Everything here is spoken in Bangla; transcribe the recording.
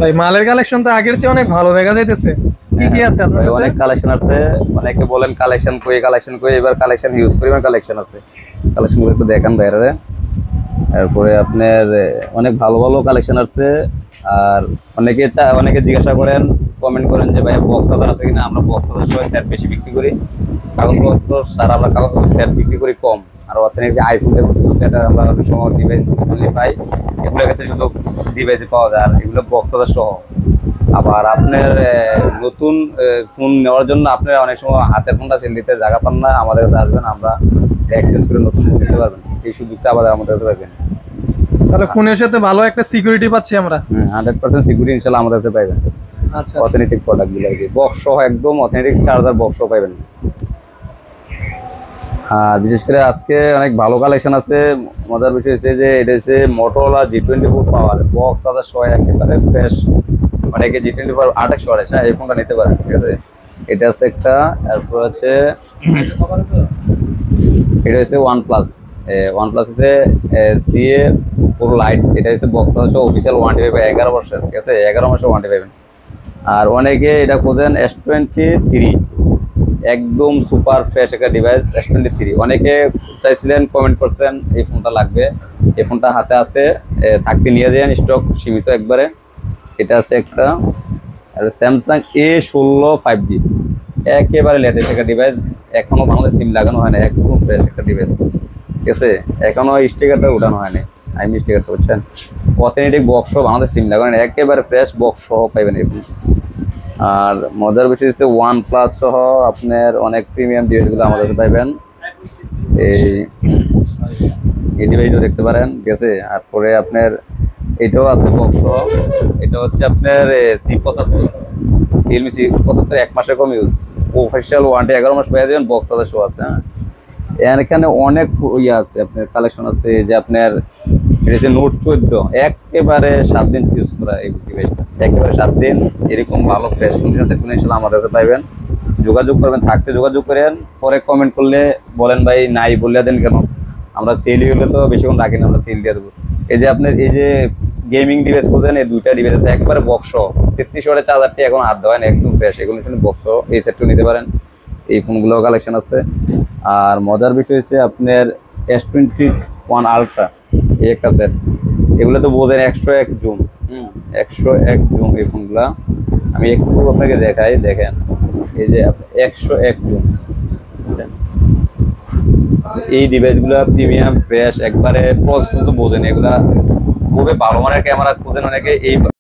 ভাই মালের কালেকশন তো আগের চেয়ে অনেক ভালো দেখা যাইতেছে। কি কি আছে আপনার কাছে? অনেক কালেকশন আছে। অনেকে বলেন কালেকশন কই, এবার কালেকশন হিউজ পরিমাণ কালেকশন আছে। কালেকশন গুলো একটু দেখান বাইরে। তারপরে আপনার অনেক ভালো ভালো কালেকশন আছে। আর অনেকে জিজ্ঞাসা করেন, কমেন্ট করেন যে ভাই বক্স চার্জার আছে কিনা। আমরা বক্স চার্জার সবাই সেট বেশি বিক্রি করি, কাগজপত্র স্যার আমরা কাগজপত্র সেট বিক্রি করি কম। আর অর্থনীতি আইফোনের কিছু সেট আমরা অনেক সময় ডিভাইস পাই, এগুলোর ক্ষেত্রে শুধু ডিভাইসে পাওয়া যায়। আর এগুলো বক্স চার্জার সহ। আবার আপনার নতুন ফোন নেওয়ার জন্য আপনারা অনেক সময় হাতের ফোনটা সেল দিতে জায়গা পান না, আমাদের কাছে আসবেন, আমরা এক্সচেঞ্জ করে নতুন ফোন নিতে পারবেন। এই সুযোগটা আবার আমাদের কাছে পাবেন। তাহলে ফোনের সাথে ভালো একটা সিকিউরিটি পাচ্ছি আমরা। 100% সিকিউরিটি ইনশাল্লাহ আমাদের কাছে পাইবেন। আচ্ছা, অথেন্টিক প্রোডাক্ট গুলো আর কি, বক্স সহ একদম অথেন্টিক চার্জার বক্স সহ পাইবেন। আর বিশেষ করে আজকে অনেক ভালো কালেকশন আছে। মজার বিষয় হচ্ছে যে এটা হচ্ছে মোটরোলা G24 পাওয়ার বক্স চার্জার সহ একেবারে ফ্রেশ। অনেকে G24 2800 এই ফোনটা নিতে পারেন, ঠিক আছে। এটা আছে একটা। তারপর হচ্ছে এটা হচ্ছে ওয়ান প্লাস হচ্ছে CA পুরো লাইট। এটা হচ্ছে বক্স চার্জার অফিসিয়াল ওয়ারেন্টি পাবেন 11 বছর, ঠিক আছে। 11 মাসের ওয়ারেন্টি পাবেন। আর অনেকে এটা খোঁজেন S23, একদম সুপার ফ্রেশ একটা ডিভাইস S23। অনেকে চাইছিলেন, কমেন্ট করছেন এই ফোনটা লাগবে। এই ফোনটা হাতে আছে, থাকতে নিয়ে যান, স্টক সীমিত একবারে। এটা আছে একটা। আর স্যামসাং A16 5G, একেবারে লেটেস্ট একটা ডিভাইস। এখনো বাংলাদেশ সিম লাগানো হয় না, একদম ফ্রেশ একটা ডিভাইস, ঠিক আছে। এখনো স্টিকারটা উঠানো হয়নি, আইমি স্টিকারটা বুঝছেন। অথেন্টিক বক্স সহ বাংলাদেশ সিম লাগানো, একেবারে ফ্রেশ বক্স সহ পাইবেন এই ফোন। আর মজার বিষয় হচ্ছে ওয়ান প্লাস সহ আপনার অনেক প্রিমিয়াম ডিভাইসগুলো আমাদের কাছে পাইবেন। এই ডিভাইসও দেখতে পারেন, ঠিক আছে। আর পরে আপনার এটাও আছে বক্স সহ। এটা হচ্ছে আপনার C75, রিয়েলমি C75, 1 মাসের কম ইউজ, অফিসিয়াল ওয়ারেন্টি 11 মাস পেয়ে যাবেন, বক্স চার্জার সহ আছে। হ্যাঁ, এখানে অনেক ইয়ে আছে, আপনার কালেকশন আছে। যে আপনার এটা হচ্ছে নোট 14, একেবারে 7 দিন ইউজ করা এই ডিভাইসটা, একেবারে 7 দিন। এরকম ভালো ফ্রেশ কন্ডিশন সেট ইনশাআল্লাহ আমাদের কাছে পাইবেন। যোগাযোগ করবেন, থাকতে যোগাযোগ করেন। পরে কমেন্ট করলে বলেন ভাই নাই বলে দেন কেন, আমরা সেল হলে তো বেশিক্ষণ রাখি না, আমরা সেল দিয়ে দেবো। এই যে আপনার এই যে গেমিং ডিভাইস খোঁজেন, এই দুইটা ডিভাইস আছে একবারে বক্স 33 ওয়াটের চার্জারটি এখন হাত দেওয়া হয় না, একদম ফ্রেশ। এগুলো বক্স এই সেটটাও নিতে পারেন। এই ফোনগুলো কালেকশন আছে। আর মজার বিষয় হচ্ছে আপনার S21 আলট্রা, এই একটা সেট। এগুলো তো বোঝেন 101 জুম, 101 জুম এই ফোনগুলা। আমি একটু আপনাকে দেখাই, দেখেন এই যে 101 জুম, বুঝছেন। এই ডিভাইসগুলো প্রিমিয়াম ফ্রেশ একবারে প্রসেসর তো বোঝেন। এগুলা খুবই ভালো মানের ক্যামেরা খোঁজেন অনেকে, এই